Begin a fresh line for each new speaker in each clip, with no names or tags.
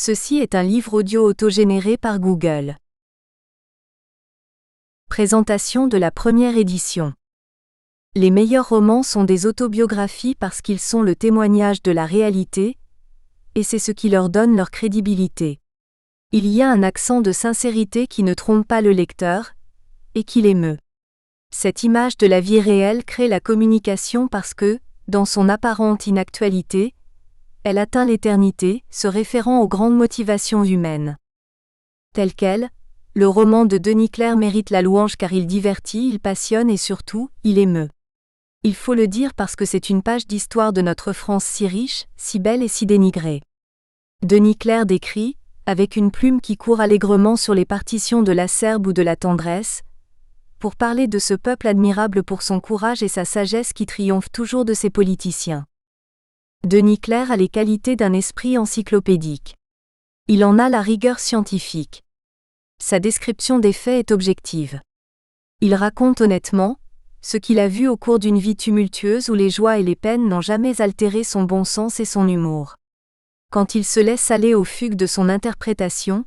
Ceci est un livre audio autogénéré par Google. Présentation de la première édition. Les meilleurs romans sont des autobiographies parce qu'ils sont le témoignage de la réalité, et c'est ce qui leur donne leur crédibilité. Il y a un accent de sincérité qui ne trompe pas le lecteur, et qui l'émeut. Cette image de la vie réelle crée la communication parce que, dans son apparente inactualité, elle atteint l'éternité, se référant aux grandes motivations humaines. Tel quel, le roman de Denis Clair mérite la louange car il divertit, il passionne et surtout, il émeut. Il faut le dire parce que c'est une page d'histoire de notre France si riche, si belle et si dénigrée. Denis Clair décrit, avec une plume qui court allègrement sur les partitions de l'acerbe ou de la tendresse, pour parler de ce peuple admirable pour son courage et sa sagesse qui triomphe toujours de ses politiciens. Denis Clair a les qualités d'un esprit encyclopédique. Il en a la rigueur scientifique. Sa description des faits est objective. Il raconte honnêtement ce qu'il a vu au cours d'une vie tumultueuse où les joies et les peines n'ont jamais altéré son bon sens et son humour. Quand il se laisse aller aux fugues de son interprétation,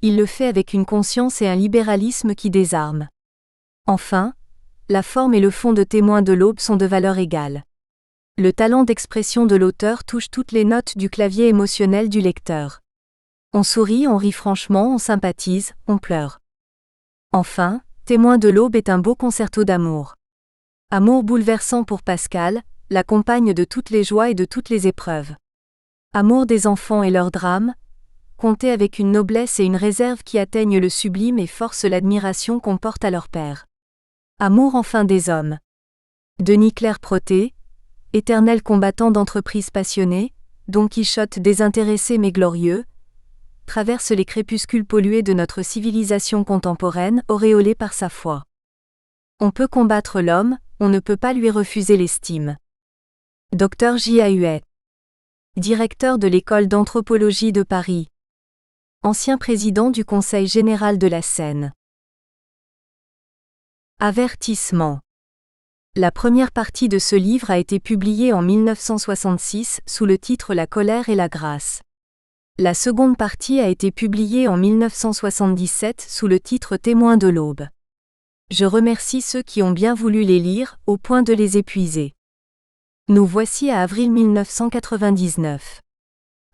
il le fait avec une conscience et un libéralisme qui désarment. Enfin, la forme et le fond de Témoins de l'Aube sont de valeur égale. Le talent d'expression de l'auteur touche toutes les notes du clavier émotionnel du lecteur. On sourit, on rit franchement, on sympathise, on pleure. Enfin, Témoins de l'Aube est un beau concerto d'amour. Amour bouleversant pour Pascal, la compagne de toutes les joies et de toutes les épreuves. Amour des enfants et leurs drames, conté avec une noblesse et une réserve qui atteignent le sublime et forcent l'admiration qu'on porte à leur père. Amour enfin des hommes. Denis Clair Proté, éternel combattant d'entreprise passionnée, Don Quichotte désintéressé mais glorieux, traverse les crépuscules pollués de notre civilisation contemporaine auréolée par sa foi. On peut combattre l'homme, on ne peut pas lui refuser l'estime. Dr J.A. Huet. Directeur de l'école d'anthropologie de Paris. Ancien président du Conseil général de la Seine. Avertissement. La première partie de ce livre a été publiée en 1966 sous le titre La colère et la grâce. La seconde partie a été publiée en 1977 sous le titre Témoins de l'Aube. Je remercie ceux qui ont bien voulu les lire, au point de les épuiser. Nous voici à avril 1999.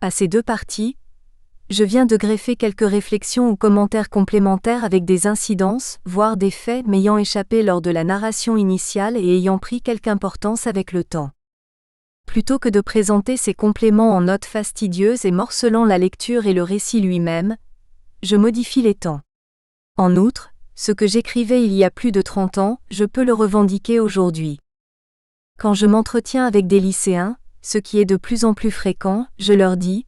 À ces deux parties, je viens de greffer quelques réflexions ou commentaires complémentaires avec des incidences, voire des faits m'ayant échappé lors de la narration initiale et ayant pris quelque importance avec le temps. Plutôt que de présenter ces compléments en notes fastidieuses et morcelant la lecture et le récit lui-même, je modifie les temps. En outre, ce que j'écrivais il y a plus de 30 ans, je peux le revendiquer aujourd'hui. Quand je m'entretiens avec des lycéens, ce qui est de plus en plus fréquent, je leur dis,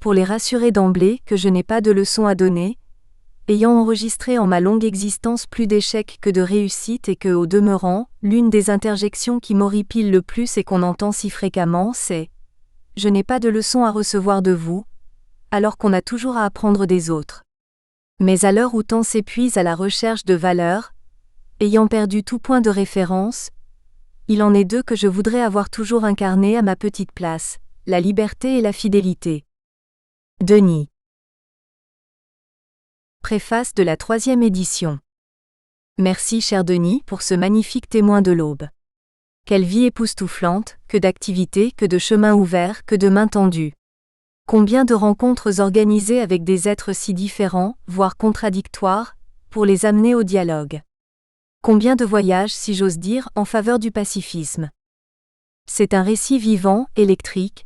pour les rassurer d'emblée, que je n'ai pas de leçons à donner, ayant enregistré en ma longue existence plus d'échecs que de réussites et que, au demeurant, l'une des interjections qui m'horripile le plus et qu'on entend si fréquemment, c'est « Je n'ai pas de leçons à recevoir de vous », alors qu'on a toujours à apprendre des autres. Mais à l'heure où tant s'épuise à la recherche de valeurs, ayant perdu tout point de référence, il en est deux que je voudrais avoir toujours incarnées à ma petite place, la liberté et la fidélité. Denis. Préface de la 3e édition. Merci cher Denis pour ce magnifique Témoin de l'Aube. Quelle vie époustouflante, que d'activités, que de chemins ouverts, que de mains tendues. Combien de rencontres organisées avec des êtres si différents, voire contradictoires, pour les amener au dialogue. Combien de voyages, si j'ose dire, en faveur du pacifisme. C'est un récit vivant, électrique,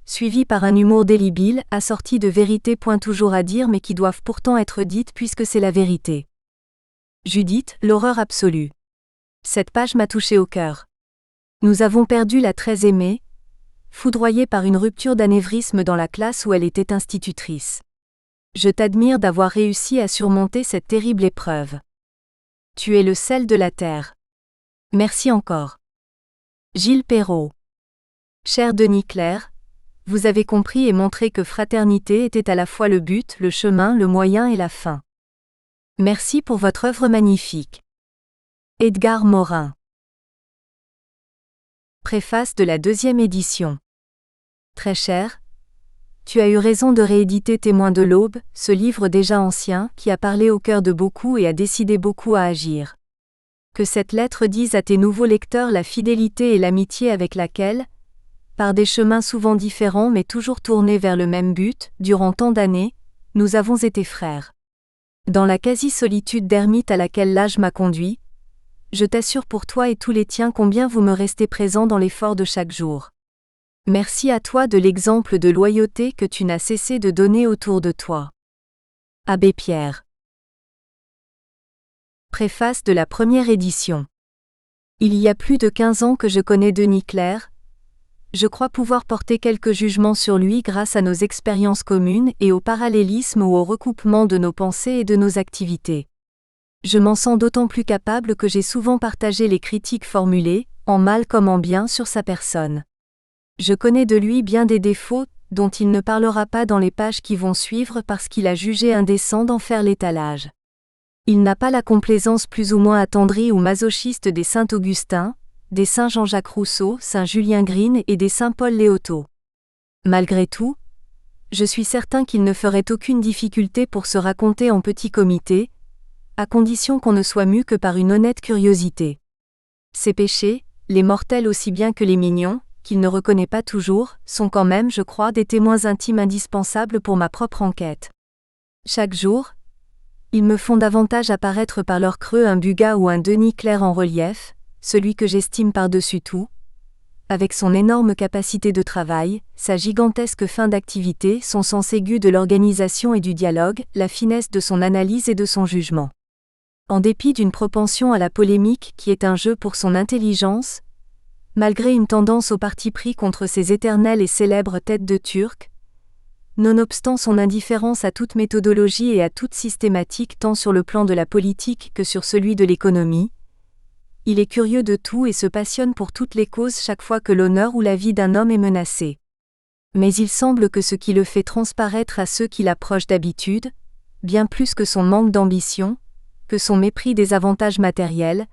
suivi par un humour délibile, assorti de vérités point toujours à dire mais qui doivent pourtant être dites puisque c'est la vérité. Judith, l'horreur absolue. Cette page m'a touché au cœur. Nous avons perdu la très aimée, foudroyée par une rupture d'anévrisme dans la classe où elle était institutrice. Je t'admire d'avoir réussi à surmonter cette terrible épreuve. Tu es le sel de la terre. Merci encore. Gilles Perrault. Cher Denis Clair, vous avez compris et montré que fraternité était à la fois le but, le chemin, le moyen et la fin. Merci pour votre œuvre magnifique. Edgar Morin. Préface de la 2e édition. Très cher, Tu as eu raison de rééditer Témoins de l'aube, ce livre déjà ancien, qui a parlé au cœur de beaucoup et a décidé beaucoup à agir. Que cette lettre dise à tes nouveaux lecteurs la fidélité et l'amitié avec laquelle, par des chemins souvent différents mais toujours tournés vers le même but, durant tant d'années, nous avons été frères. Dans la quasi-solitude d'ermite à laquelle l'âge m'a conduit, je t'assure pour toi et tous les tiens combien vous me restez présents dans l'effort de chaque jour. Merci à toi de l'exemple de loyauté que tu n'as cessé de donner autour de toi. Abbé Pierre. Préface de la première édition. Il y a plus de 15 ans que je connais Denis Clerc. Je crois pouvoir porter quelques jugements sur lui grâce à nos expériences communes et au parallélisme ou au recoupement de nos pensées et de nos activités. Je m'en sens d'autant plus capable que j'ai souvent partagé les critiques formulées, en mal comme en bien, sur sa personne. Je connais de lui bien des défauts, dont il ne parlera pas dans les pages qui vont suivre parce qu'il a jugé indécent d'en faire l'étalage. Il n'a pas la complaisance plus ou moins attendrie ou masochiste des saint Augustin, des saint Jean-Jacques Rousseau, saint Julien Green et des saint Paul Léoto. Malgré tout, je suis certain qu'il ne ferait aucune difficulté pour se raconter en petit comité, à condition qu'on ne soit mû que par une honnête curiosité. Ses péchés, les mortels aussi bien que les mignons, qu'il ne reconnaît pas toujours, sont quand même, je crois, des témoins intimes indispensables pour ma propre enquête. Chaque jour, ils me font davantage apparaître par leur creux un Bugat ou un Denis Clerc en relief, celui que j'estime par-dessus tout, avec son énorme capacité de travail, sa gigantesque fin d'activité, son sens aigu de l'organisation et du dialogue, la finesse de son analyse et de son jugement. En dépit d'une propension à la polémique qui est un jeu pour son intelligence, malgré une tendance au parti pris contre ses éternelles et célèbres têtes de Turc, nonobstant son indifférence à toute méthodologie et à toute systématique tant sur le plan de la politique que sur celui de l'économie, il est curieux de tout et se passionne pour toutes les causes chaque fois que l'honneur ou la vie d'un homme est menacé. Mais il semble que ce qui le fait transparaître à ceux qui l'approchent d'habitude, bien plus que son manque d'ambition, que son mépris des avantages matériels,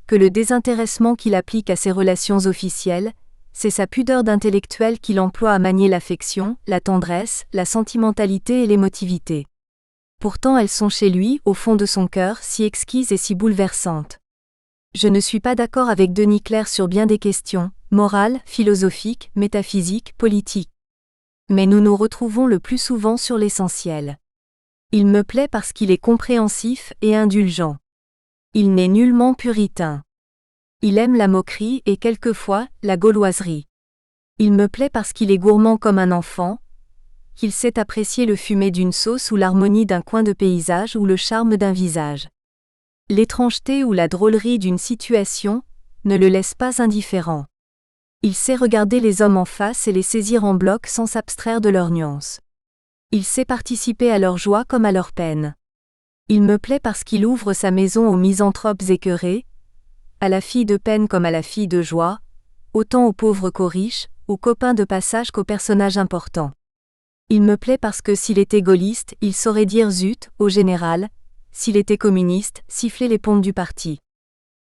que le désintéressement qu'il applique à ses relations officielles, c'est sa pudeur d'intellectuel qu'il emploie à manier l'affection, la tendresse, la sentimentalité et l'émotivité. Pourtant elles sont chez lui, au fond de son cœur, si exquises et si bouleversantes. Je ne suis pas d'accord avec Denis Clerc sur bien des questions, morales, philosophiques, métaphysiques, politiques. Mais nous nous retrouvons le plus souvent sur l'essentiel. Il me plaît parce qu'il est compréhensif et indulgent. Il n'est nullement puritain. Il aime la moquerie et quelquefois, la gauloiserie. Il me plaît parce qu'il est gourmand comme un enfant, qu'il sait apprécier le fumet d'une sauce ou l'harmonie d'un coin de paysage ou le charme d'un visage. L'étrangeté ou la drôlerie d'une situation ne le laisse pas indifférent. Il sait regarder les hommes en face et les saisir en bloc sans s'abstraire de leurs nuances. Il sait participer à leur joie comme à leur peine. Il me plaît parce qu'il ouvre sa maison aux misanthropes écœurés, à la fille de peine comme à la fille de joie, autant aux pauvres qu'aux riches, aux copains de passage qu'aux personnages importants. Il me plaît parce que s'il était gaulliste, il saurait dire zut au général, s'il était communiste, siffler les pompes du parti.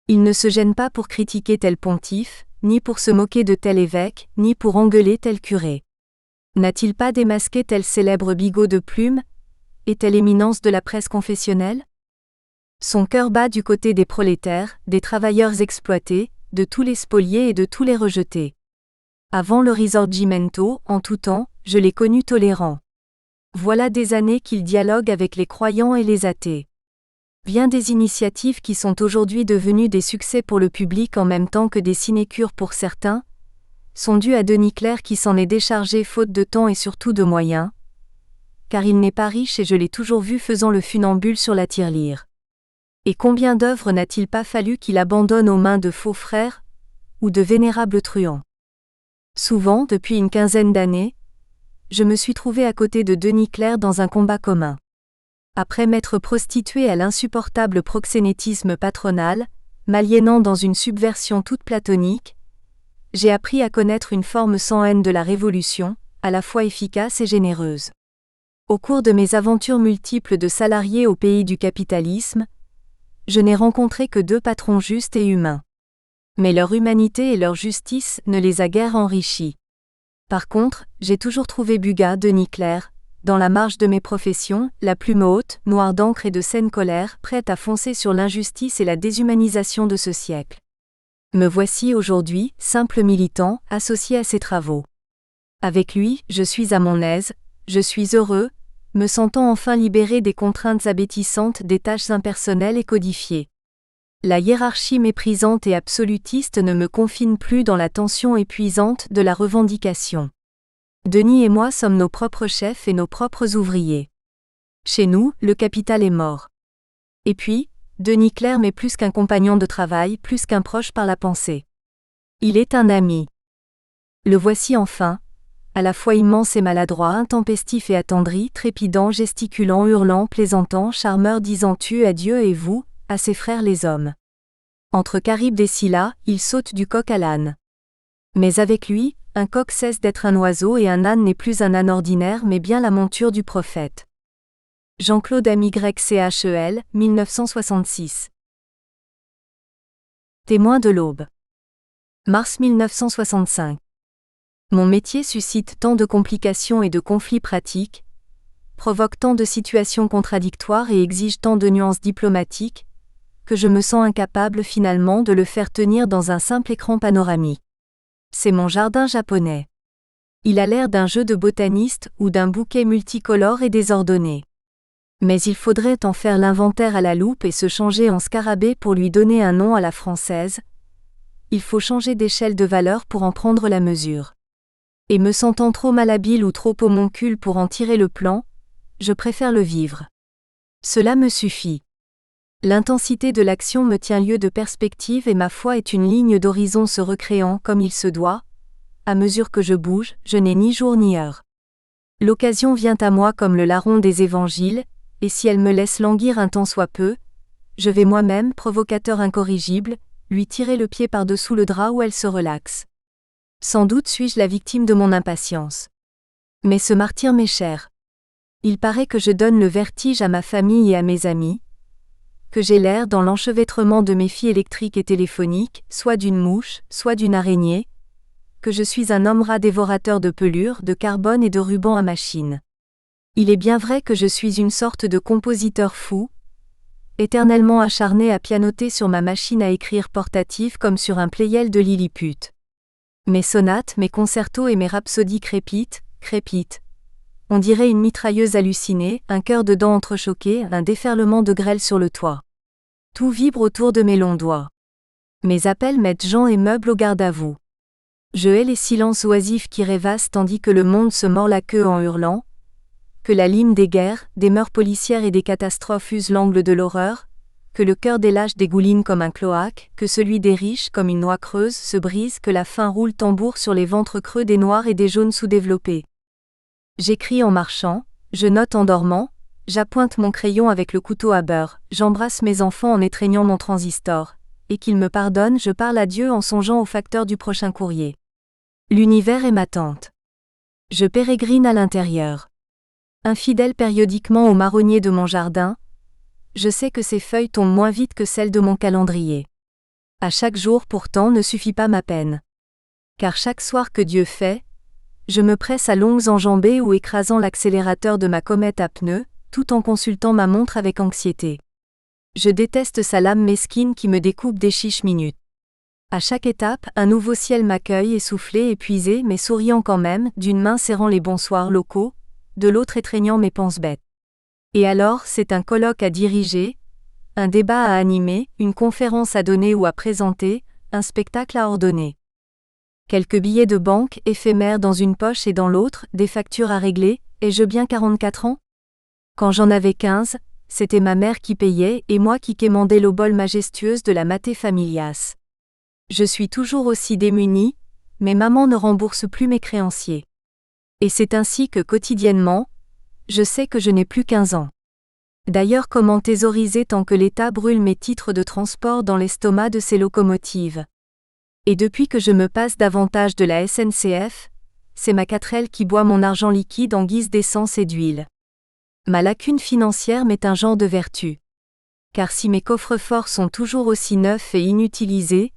Il ne se gêne pas pour critiquer tel pontife, ni pour se moquer de tel évêque, ni pour engueuler tel curé. N'a-t-il pas démasqué tel célèbre bigot de plume, et telle éminence de la presse confessionnelle? Son cœur bat du côté des prolétaires, des travailleurs exploités, de tous les spoliés et de tous les rejetés. Avant le Risorgimento, en tout temps, je l'ai connu tolérant. Voilà des années qu'il dialogue avec les croyants et les athées. Bien des initiatives qui sont aujourd'hui devenues des succès pour le public en même temps que des sinécures pour certains, sont dues à Denis Clerc qui s'en est déchargé faute de temps et surtout de moyens, car il n'est pas riche et je l'ai toujours vu faisant le funambule sur la tirelire. Et combien d'œuvres n'a-t-il pas fallu qu'il abandonne aux mains de faux frères, ou de vénérables truands? Souvent, depuis une quinzaine d'années, je me suis trouvé à côté de Denis Clerc dans un combat commun. Après m'être prostitué à l'insupportable proxénétisme patronal, m'aliénant dans une subversion toute platonique, j'ai appris à connaître une forme sans haine de la révolution, à la fois efficace et généreuse. Au cours de mes aventures multiples de salarié au pays du capitalisme, je n'ai rencontré que deux patrons justes et humains. Mais leur humanité et leur justice ne les a guère enrichis. Par contre, j'ai toujours trouvé Bugat, Denis Clerc, dans la marge de mes professions, la plume haute, noire d'encre et de saine colère, prête à foncer sur l'injustice et la déshumanisation de ce siècle. Me voici aujourd'hui, simple militant, associé à ses travaux. Avec lui, je suis à mon aise, je suis heureux, me sentant enfin libéré des contraintes abétissantes des tâches impersonnelles et codifiées. La hiérarchie méprisante et absolutiste ne me confine plus dans la tension épuisante de la revendication. Denis et moi sommes nos propres chefs et nos propres ouvriers. Chez nous, le capital est mort. Et puis, Denis Clerc m'est plus qu'un compagnon de travail, plus qu'un proche par la pensée. Il est un ami. Le voici enfin, à la fois immense et maladroit, intempestif et attendri, trépidant, gesticulant, hurlant, plaisantant, charmeur, disant tu à Dieu et vous, à ses frères les hommes. Entre Charybde et Scylla, il saute du coq à l'âne. Mais avec lui, un coq cesse d'être un oiseau et un âne n'est plus un âne ordinaire mais bien la monture du prophète. Jean-Claude Mychel, 1966. Témoin de l'aube. Mars 1965. Mon métier suscite tant de complications et de conflits pratiques, provoque tant de situations contradictoires et exige tant de nuances diplomatiques, que je me sens incapable finalement de le faire tenir dans un simple écran panoramique. C'est mon jardin japonais. Il a l'air d'un jeu de botaniste ou d'un bouquet multicolore et désordonné. Mais il faudrait en faire l'inventaire à la loupe et se changer en scarabée pour lui donner un nom à la française. Il faut changer d'échelle de valeur pour en prendre la mesure. Et me sentant trop malhabile ou trop homoncule pour en tirer le plan, je préfère le vivre. Cela me suffit. L'intensité de l'action me tient lieu de perspective et ma foi est une ligne d'horizon se recréant comme il se doit. À mesure que je bouge, je n'ai ni jour ni heure. L'occasion vient à moi comme le larron des évangiles, et si elle me laisse languir un temps soit peu, je vais moi-même, provocateur incorrigible, lui tirer le pied par-dessous le drap où elle se relaxe. Sans doute suis-je la victime de mon impatience. Mais ce martyre m'est cher. Il paraît que je donne le vertige à ma famille et à mes amis, que j'ai l'air dans l'enchevêtrement de mes fils électriques et téléphoniques, soit d'une mouche, soit d'une araignée, que je suis un homme-rat dévorateur de pelures, de carbone et de rubans à machine. Il est bien vrai que je suis une sorte de compositeur fou, éternellement acharné à pianoter sur ma machine à écrire portative comme sur un Pleyel de Lilliput. Mes sonates, mes concertos et mes rhapsodies crépitent. On dirait une mitrailleuse hallucinée, un cœur de dents entrechoqué, un déferlement de grêle sur le toit. Tout vibre autour de mes longs doigts. Mes appels mettent gens et meubles au garde à vous. Je hais les silences oisifs qui rêvassent tandis que le monde se mord la queue en hurlant, que la lime des guerres, des mœurs policières et des catastrophes use l'angle de l'horreur, que le cœur des lâches dégouline comme un cloaque, que celui des riches comme une noix creuse se brise, que la faim roule tambour sur les ventres creux des noirs et des jaunes sous-développés. J'écris en marchant, je note en dormant, j'appointe mon crayon avec le couteau à beurre, j'embrasse mes enfants en étreignant mon transistor, et qu'ils me pardonnent, je parle à Dieu en songeant au facteur du prochain courrier. L'univers est ma tente. Je pérégrine à l'intérieur. Infidèle périodiquement au marronnier de mon jardin, je sais que ses feuilles tombent moins vite que celles de mon calendrier. À chaque jour pourtant ne suffit pas ma peine. Car chaque soir que Dieu fait, je me presse à longues enjambées ou écrasant l'accélérateur de ma comète à pneus, tout en consultant ma montre avec anxiété. Je déteste sa lame mesquine qui me découpe des chiches minutes. À chaque étape, un nouveau ciel m'accueille essoufflé, épuisé mais souriant quand même, d'une main serrant les bonsoirs locaux, de l'autre étreignant mes penses bêtes. Et alors, c'est un colloque à diriger, un débat à animer, une conférence à donner ou à présenter, un spectacle à ordonner. Quelques billets de banque éphémères dans une poche et dans l'autre, des factures à régler, ai-je bien 44 ans ? Quand j'en avais 15, c'était ma mère qui payait et moi qui quémandais l'obole majestueuse de la Mater Familias. Je suis toujours aussi démunie, mais maman ne rembourse plus mes créanciers. Et c'est ainsi que quotidiennement, je sais que je n'ai plus 15 ans. D'ailleurs, comment thésauriser tant que l'État brûle mes titres de transport dans l'estomac de ces locomotives ? Et depuis que je me passe davantage de la SNCF, c'est ma 4L qui boit mon argent liquide en guise d'essence et d'huile. Ma lacune financière m'est un genre de vertu. Car si mes coffres-forts sont toujours aussi neufs et inutilisés,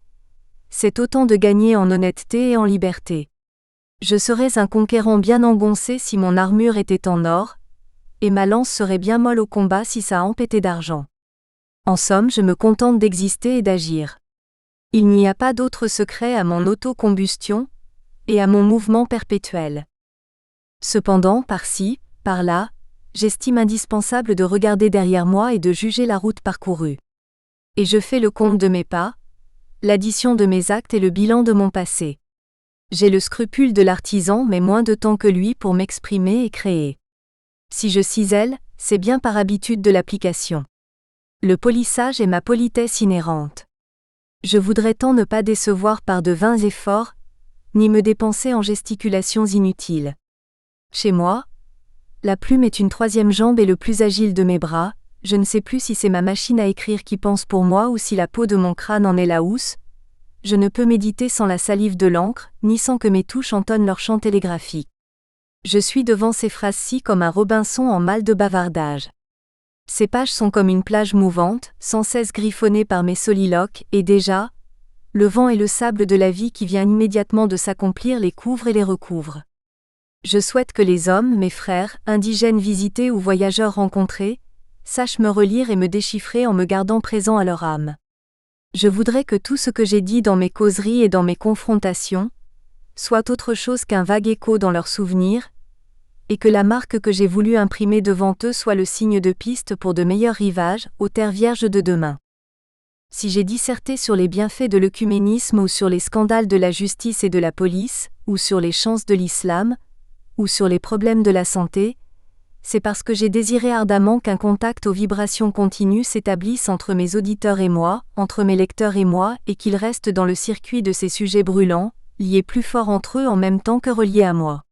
c'est autant de gagner en honnêteté et en liberté. Je serais un conquérant bien engoncé si mon armure était en or, et ma lance serait bien molle au combat si ça empêtait d'argent. En somme, je me contente d'exister et d'agir. Il n'y a pas d'autre secret à mon autocombustion, et à mon mouvement perpétuel. Cependant, par-ci, par-là, j'estime indispensable de regarder derrière moi et de juger la route parcourue. Et je fais le compte de mes pas, l'addition de mes actes et le bilan de mon passé. J'ai le scrupule de l'artisan mais moins de temps que lui pour m'exprimer et créer. Si je cisèle, c'est bien par habitude de l'application. Le polissage est ma politesse inhérente. Je voudrais tant ne pas décevoir par de vains efforts, ni me dépenser en gesticulations inutiles. Chez moi, la plume est une troisième jambe et le plus agile de mes bras, je ne sais plus si c'est ma machine à écrire qui pense pour moi ou si la peau de mon crâne en est la housse. Je ne peux méditer sans la salive de l'encre, ni sans que mes touches entonnent leur chant télégraphique. Je suis devant ces phrases-ci comme un Robinson en mal de bavardage. Ces pages sont comme une plage mouvante, sans cesse griffonnée par mes soliloques, et déjà, le vent et le sable de la vie qui vient immédiatement de s'accomplir les couvrent et les recouvrent. Je souhaite que les hommes, mes frères, indigènes visités ou voyageurs rencontrés, sachent me relire et me déchiffrer en me gardant présent à leur âme. Je voudrais que tout ce que j'ai dit dans mes causeries et dans mes confrontations soit autre chose qu'un vague écho dans leurs souvenirs, et que la marque que j'ai voulu imprimer devant eux soit le signe de piste pour de meilleurs rivages, aux terres vierges de demain. Si j'ai disserté sur les bienfaits de l'œcuménisme ou sur les scandales de la justice et de la police, ou sur les chances de l'islam, ou sur les problèmes de la santé, c'est parce que j'ai désiré ardemment qu'un contact aux vibrations continues s'établisse entre mes auditeurs et moi, entre mes lecteurs et moi, et qu'ils restent dans le circuit de ces sujets brûlants, liés plus fort entre eux en même temps que reliés à moi.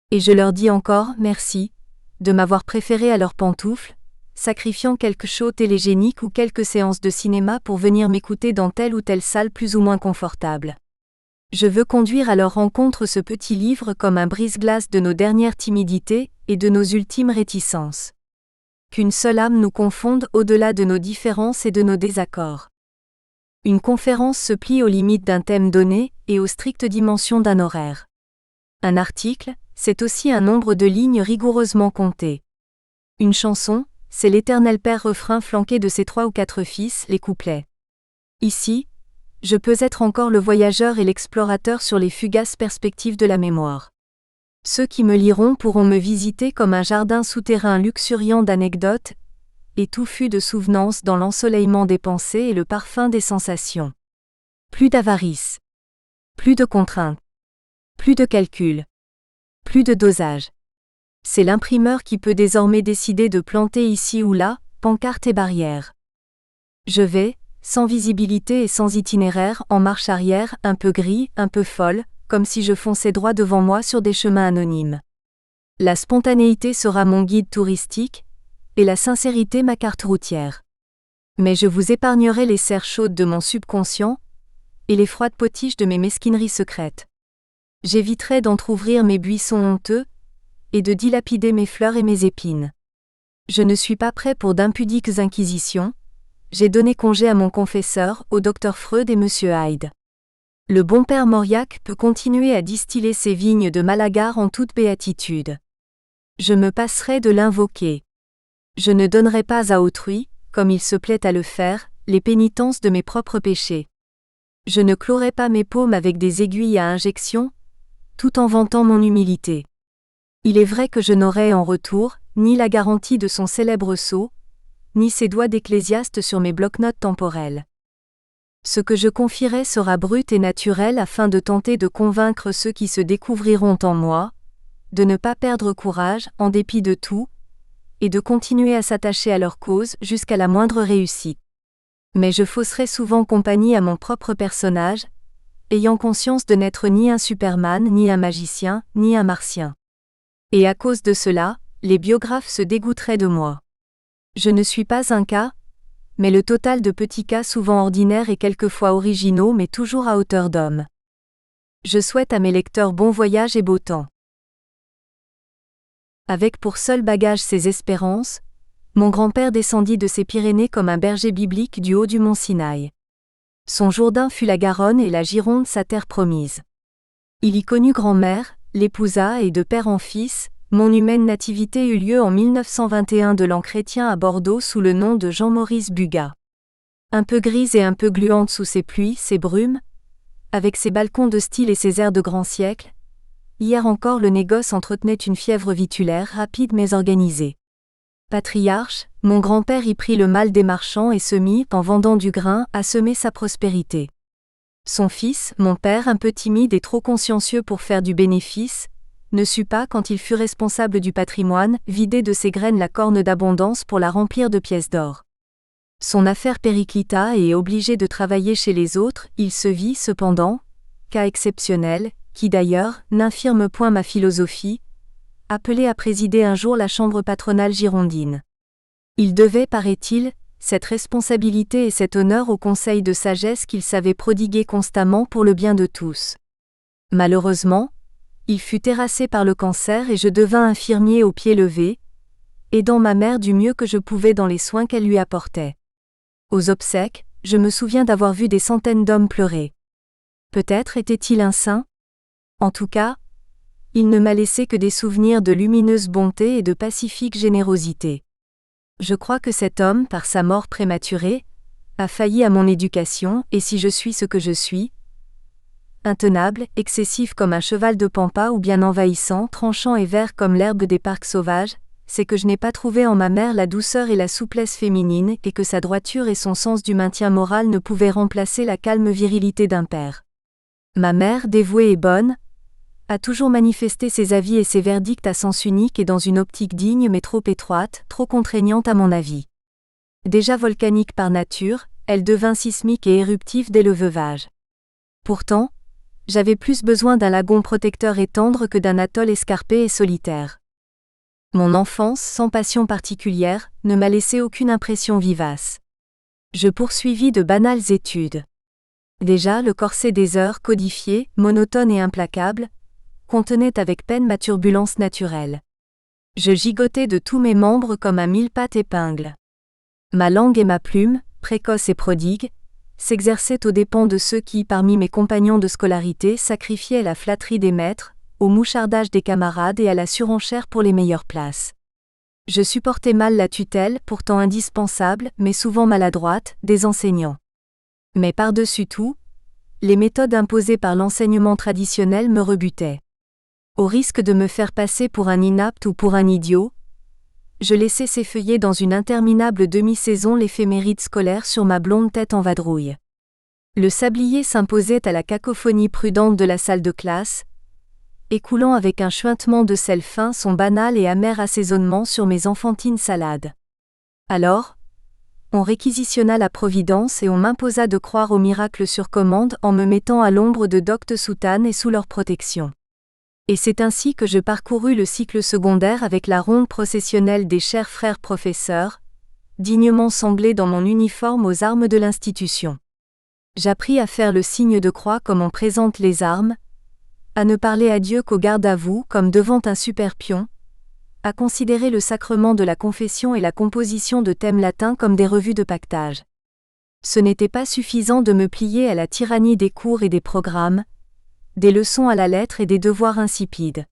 Et je leur dis encore merci de m'avoir préféré à leurs pantoufles, sacrifiant quelques shows télégéniques ou quelques séances de cinéma pour venir m'écouter dans telle ou telle salle plus ou moins confortable. Je veux conduire à leur rencontre ce petit livre comme un brise-glace de nos dernières timidités et de nos ultimes réticences. Qu'une seule âme nous confonde au-delà de nos différences et de nos désaccords. Une conférence se plie aux limites d'un thème donné et aux strictes dimensions d'un horaire. Un article, c'est aussi un nombre de lignes rigoureusement comptées. Une chanson, c'est l'éternel père refrain flanqué de ses 3 ou 4 fils, les couplets. Ici, je peux être encore le voyageur et l'explorateur sur les fugaces perspectives de la mémoire. Ceux qui me liront pourront me visiter comme un jardin souterrain luxuriant d'anecdotes, et touffu de souvenances dans l'ensoleillement des pensées et le parfum des sensations. Plus d'avarice. Plus de contraintes. Plus de calculs. Plus de dosage. C'est l'imprimeur qui peut désormais décider de planter ici ou là, pancartes et barrières. Je vais, sans visibilité et sans itinéraire, en marche arrière, un peu gris, un peu folle, comme si je fonçais droit devant moi sur des chemins anonymes. La spontanéité sera mon guide touristique, et la sincérité ma carte routière. Mais je vous épargnerai les serres chaudes de mon subconscient, et les froides potiches de mes mesquineries secrètes. J'éviterai d'entr'ouvrir mes buissons honteux, et de dilapider mes fleurs et mes épines. Je ne suis pas prêt pour d'impudiques inquisitions, j'ai donné congé à mon confesseur, au docteur Freud et monsieur Hyde. Le bon père Mauriac peut continuer à distiller ses vignes de Malagar en toute béatitude. Je me passerai de l'invoquer. Je ne donnerai pas à autrui, comme il se plaît à le faire, les pénitences de mes propres péchés. Je ne clouerai pas mes paumes avec des aiguilles à injection, tout en vantant mon humilité. Il est vrai que je n'aurai en retour, ni la garantie de son célèbre sceau, ni ses doigts d'ecclésiaste sur mes bloc-notes temporels. Ce que je confierai sera brut et naturel afin de tenter de convaincre ceux qui se découvriront en moi, de ne pas perdre courage, en dépit de tout, et de continuer à s'attacher à leur cause jusqu'à la moindre réussite. Mais je fausserai souvent compagnie à mon propre personnage, ayant conscience de n'être ni un Superman, ni un magicien, ni un martien. Et à cause de cela, les biographes se dégoûteraient de moi. Je ne suis pas un cas, mais le total de petits cas souvent ordinaires et quelquefois originaux mais toujours à hauteur d'homme. Je souhaite à mes lecteurs bon voyage et beau temps. Avec pour seul bagage ses espérances, mon grand-père descendit de ses Pyrénées comme un berger biblique du haut du mont Sinaï. Son Jourdain fut la Garonne et la Gironde sa terre promise. Il y connut grand-mère, l'épousa et de père en fils, mon humaine nativité eut lieu en 1921 de l'an chrétien à Bordeaux sous le nom de Jean-Maurice Bugat. Un peu grise et un peu gluante sous ses pluies, ses brumes, avec ses balcons de style et ses airs de grand siècle, hier encore le négoce entretenait une fièvre vitulaire rapide mais organisée. Patriarche, mon grand-père y prit le mal des marchands et se mit, en vendant du grain, à semer sa prospérité. Son fils, mon père un peu timide et trop consciencieux pour faire du bénéfice, ne sut pas, quand il fut responsable du patrimoine, vider de ses graines la corne d'abondance pour la remplir de pièces d'or. Son affaire périclita et obligé de travailler chez les autres, il se vit cependant, cas exceptionnel, qui d'ailleurs n'infirme point ma philosophie, appelé à présider un jour la chambre patronale girondine. Il devait, paraît-il, cette responsabilité et cet honneur au conseil de sagesse qu'il savait prodiguer constamment pour le bien de tous. Malheureusement, il fut terrassé par le cancer et je devins infirmier au pied levé, aidant ma mère du mieux que je pouvais dans les soins qu'elle lui apportait. Aux obsèques, je me souviens d'avoir vu des centaines d'hommes pleurer. Peut-être était-il un saint ? En tout cas, il ne m'a laissé que des souvenirs de lumineuse bonté et de pacifique générosité. Je crois que cet homme, par sa mort prématurée, a failli à mon éducation, et si je suis ce que je suis, intenable, excessif comme un cheval de pampa ou bien envahissant, tranchant et vert comme l'herbe des parcs sauvages, c'est que je n'ai pas trouvé en ma mère la douceur et la souplesse féminine et que sa droiture et son sens du maintien moral ne pouvaient remplacer la calme virilité d'un père. Ma mère, dévouée et bonne, a toujours manifesté ses avis et ses verdicts à sens unique et dans une optique digne mais trop étroite, trop contraignante à mon avis. Déjà volcanique par nature, elle devint sismique et éruptive dès le veuvage. Pourtant, j'avais plus besoin d'un lagon protecteur et tendre que d'un atoll escarpé et solitaire. Mon enfance, sans passion particulière, ne m'a laissé aucune impression vivace. Je poursuivis de banales études. Déjà le corset des heures codifié, monotone et implacable, contenait avec peine ma turbulence naturelle. Je gigotais de tous mes membres comme un mille-pattes épingle. Ma langue et ma plume, précoce et prodigue, s'exerçaient aux dépens de ceux qui, parmi mes compagnons de scolarité, sacrifiaient la flatterie des maîtres, au mouchardage des camarades et à la surenchère pour les meilleures places. Je supportais mal la tutelle, pourtant indispensable, mais souvent maladroite, des enseignants. Mais par-dessus tout, les méthodes imposées par l'enseignement traditionnel me rebutaient. Au risque de me faire passer pour un inapte ou pour un idiot, je laissais s'effeuiller dans une interminable demi-saison l'éphéméride scolaire sur ma blonde tête en vadrouille. Le sablier s'imposait à la cacophonie prudente de la salle de classe, écoulant avec un chuintement de sel fin son banal et amer assaisonnement sur mes enfantines salades. Alors, on réquisitionna la providence et on m'imposa de croire au miracle sur commande en me mettant à l'ombre de doctes soutanes et sous leur protection. Et c'est ainsi que je parcourus le cycle secondaire avec la ronde processionnelle des chers frères professeurs, dignement sanglés dans mon uniforme aux armes de l'institution. J'appris à faire le signe de croix comme on présente les armes, à ne parler à Dieu qu'au garde à vous comme devant un superpion, à considérer le sacrement de la confession et la composition de thèmes latins comme des revues de pactage. Ce n'était pas suffisant de me plier à la tyrannie des cours et des programmes, des leçons à la lettre et des devoirs insipides.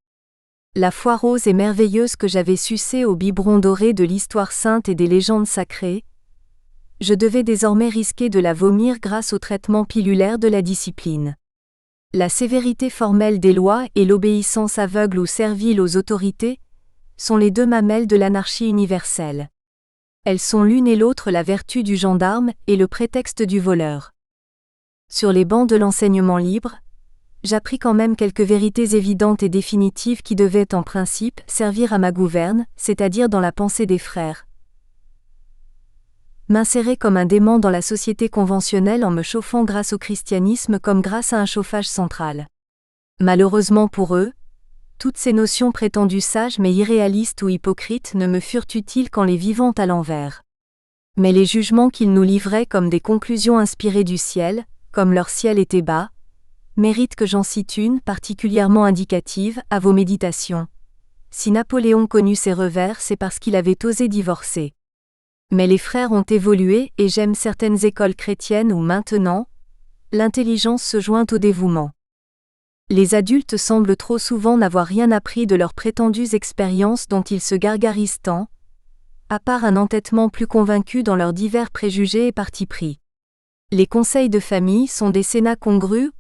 La foi rose et merveilleuse que j'avais sucée au biberon doré de l'histoire sainte et des légendes sacrées, je devais désormais risquer de la vomir grâce au traitement pilulaire de la discipline. La sévérité formelle des lois et l'obéissance aveugle ou servile aux autorités sont les deux mamelles de l'anarchie universelle. Elles sont l'une et l'autre la vertu du gendarme et le prétexte du voleur. Sur les bancs de l'enseignement libre, j'appris quand même quelques vérités évidentes et définitives qui devaient en principe servir à ma gouverne, c'est-à-dire dans la pensée des frères. M'insérer comme un dément dans la société conventionnelle en me chauffant grâce au christianisme comme grâce à un chauffage central. Malheureusement pour eux, toutes ces notions prétendues sages mais irréalistes ou hypocrites ne me furent utiles qu'en les vivant à l'envers. Mais les jugements qu'ils nous livraient comme des conclusions inspirées du ciel, comme leur ciel était bas, méritent que j'en cite une particulièrement indicative à vos méditations. Si Napoléon connut ses revers, c'est parce qu'il avait osé divorcer. Mais les frères ont évolué et j'aime certaines écoles chrétiennes où maintenant, l'intelligence se joint au dévouement. Les adultes semblent trop souvent n'avoir rien appris de leurs prétendues expériences dont ils se gargarisent tant, à part un entêtement plus convaincu dans leurs divers préjugés et partis pris. Les conseils de famille sont des sénats congrus,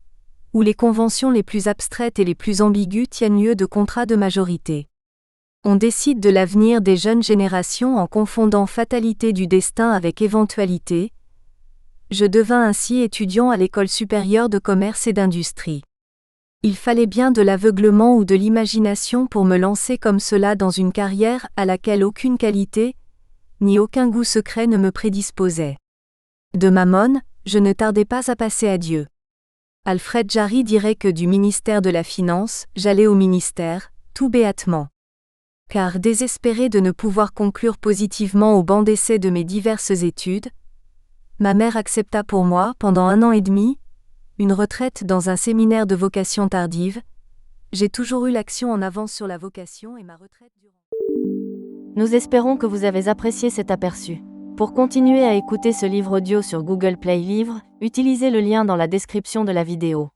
où les conventions les plus abstraites et les plus ambiguës tiennent lieu de contrats de majorité. On décide de l'avenir des jeunes générations en confondant fatalité du destin avec éventualité. Je devins ainsi étudiant à l'école supérieure de commerce et d'industrie. Il fallait bien de l'aveuglement ou de l'imagination pour me lancer comme cela dans une carrière à laquelle aucune qualité, ni aucun goût secret ne me prédisposait. De Mammon, je ne tardais pas à passer à Dieu. Alfred Jarry dirait que du ministère de la Finance, j'allais au ministère, tout béatement. Car désespéré de ne pouvoir conclure positivement au banc d'essai de mes diverses études, ma mère accepta pour moi, pendant 1 an et demi, une retraite dans un séminaire de vocation tardive. J'ai toujours eu l'action en avance sur la vocation et ma retraite durant.
Nous espérons que vous avez apprécié cet aperçu. Pour continuer à écouter ce livre audio sur Google Play Livres, utilisez le lien dans la description de la vidéo.